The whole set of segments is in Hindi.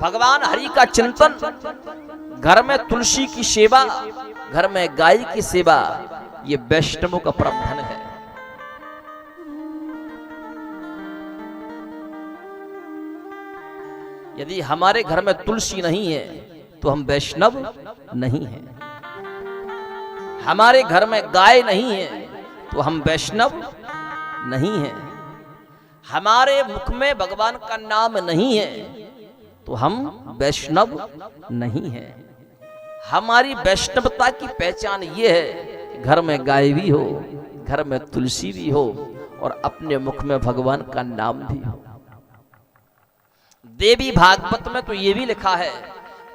भगवान हरि का चिंतन, घर में तुलसी की सेवा, घर में गाय की सेवा, ये वैष्णवों का परम धन है। यदि हमारे घर में तुलसी नहीं है तो हम वैष्णव नहीं हैं। हमारे घर में गाय नहीं है तो हम वैष्णव नहीं हैं। हमारे मुख में भगवान का नाम नहीं है तो हम वैष्णव नहीं हैं। हमारी वैष्णवता की पहचान ये है कि घर में गाय भी हो, घर में तुलसी भी हो और अपने मुख में भगवान का नाम भी हो। देवी भागवत में तो ये भी लिखा है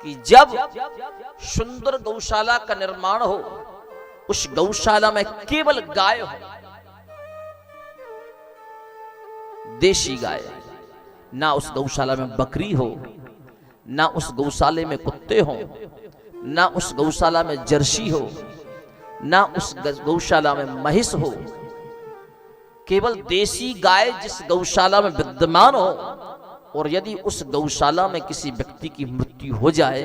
कि जब सुंदर गौशाला का निर्माण हो, उस गौशाला में केवल गाय हो, देशी गाय, ना उस गौशाला में बकरी हो, ना उस गौशाले में कुत्ते हो, ना उस गौशाला में जर्सी हो, ना उस गौशाला में महिष हो, केवल देसी गाय जिस गौशाला में विद्यमान हो। और यदि उस गौशाला में किसी व्यक्ति की मृत्यु हो जाए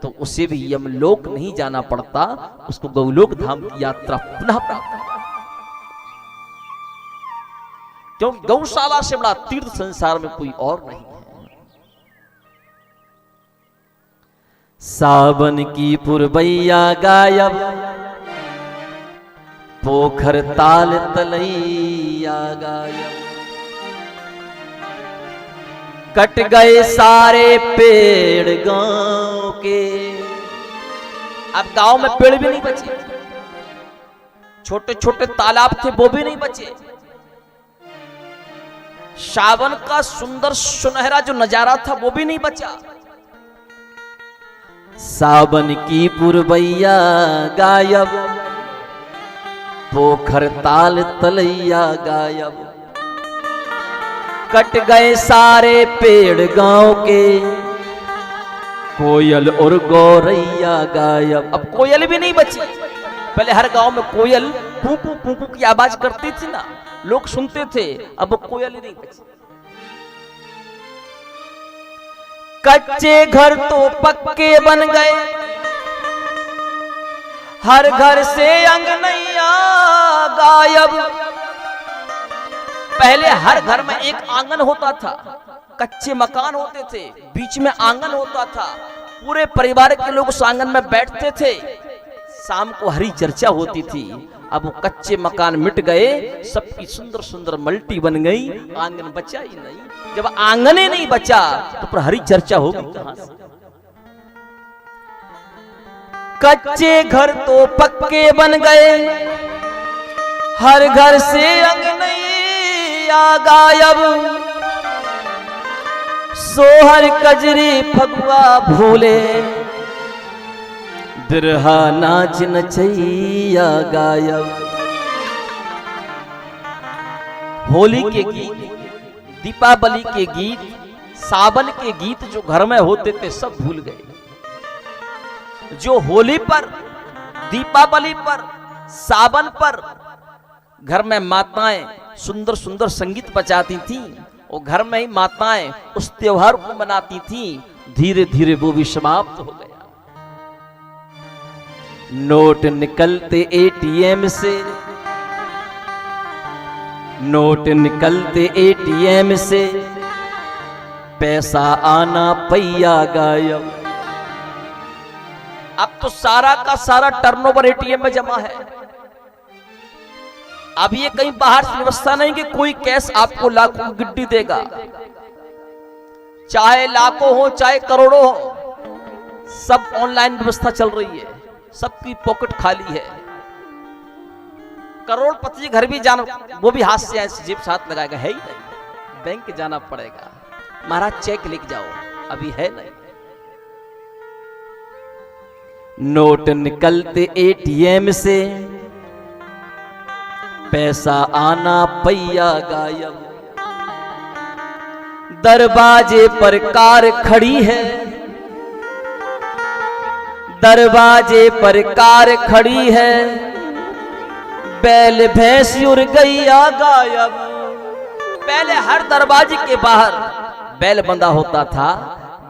तो उसे भी यमलोक नहीं जाना पड़ता, उसको गौलोक धाम की यात्रा पुनः प्राप्त होता है। क्योंकि गौशाला से बड़ा तीर्थ संसार में कोई और नहीं है। सावन की पुरबैया गायब, पोखर ताल तलैया गायब, कट गए सारे पेड़ गांव के। अब गांव में पेड़ भी नहीं बचे, छोटे छोटे तालाब थे वो भी नहीं बचे। सावन का सुंदर सुनहरा जो नजारा था वो भी नहीं बचा। सावन की पुरबैया गायब, पोखर ताल तलैया गायब, कट गए सारे पेड़ गांव के, कोयल और गौरैया गायब। अब कोयल भी नहीं बची। पहले हर गांव में कोयल कूकू कूकू की आवाज करती थी ना, लोग सुनते थे। अब कोयल ही नहीं बची। कच्चे घर तो पक्के बन गए, हर घर से अंगनैया गायब। पहले हर घर में एक आंगन होता था, कच्चे मकान होते थे, बीच में आंगन होता था, पूरे परिवार के लोग उस आंगन में बैठते थे, शाम को हरी चर्चा होती थी। अब वो कच्चे मकान मिट गए, सबकी सुंदर सुंदर मल्टी बन गई, आंगन बचा ही नहीं। जब आंगन ही नहीं बचा तो फिर हरी चर्चा होगी कहां से? कच्चे घर तो पक्के बन गए, हर घर से अंगनैया गायब, सोहर कजरी फगुआ भूले, बिरहा नाच नचैया गायब। होली के गीत, दीपावली के गीत, सावन के गीत जो घर में होते थे सब भूल गए। जो होली पर, दीपावली पर, सावन पर घर में माताएं सुंदर सुंदर संगीत बजाती थीं और घर में ही माताएं उस त्योहार को मनाती थीं, धीरे धीरे वो भी समाप्त हो गया। नोट निकलते एटीएम से, नोट निकलते एटीएम से, पैसा आना पैया गायब। अब तो सारा का सारा टर्नओवर एटीएम में जमा है। अब ये कहीं बाहर से व्यवस्था नहीं कि कोई कैश आपको लाखों की गिट्टी देगा। चाहे लाखों हो चाहे करोड़ों हो, सब ऑनलाइन व्यवस्था चल रही है, सबकी पॉकेट खाली है। करोड़पति घर भी जाना, वो भी हाथ से ऐसे जेब साथ लगाएगा, है ही नहीं। बैंक जाना पड़ेगा, महाराज चेक लिख जाओ, अभी है नहीं। नोट निकलते एटीएम से, पैसा आना पैया गायब। दरवाजे पर कार खड़ी है, दरवाजे पर कार खड़ी है, बैल भैंस उड़ गैया गायब। पहले हर दरवाजे के बाहर बैल बंधा होता था,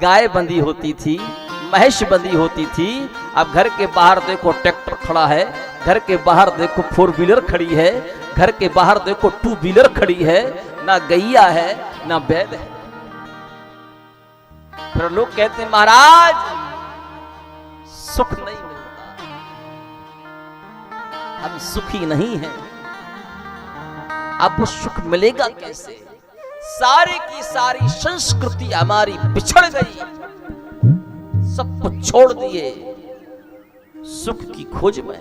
गाय बंधी होती थी, महिष बंधी होती थी। अब घर के बाहर देखो ट्रैक्टर खड़ा है, घर के बाहर देखो 4 व्हीलर खड़ी है, घर के बाहर देखो 2 व्हीलर खड़ी है, ना गैया है ना बैल है। फिर लोग कहते हैं महाराज सुख नहीं मिलता, हम सुखी नहीं हैं। अब वो सुख मिलेगा कैसे? सारी की सारी संस्कृति हमारी बिछड़ गई, सब कुछ छोड़ दिए सुख की खोज में।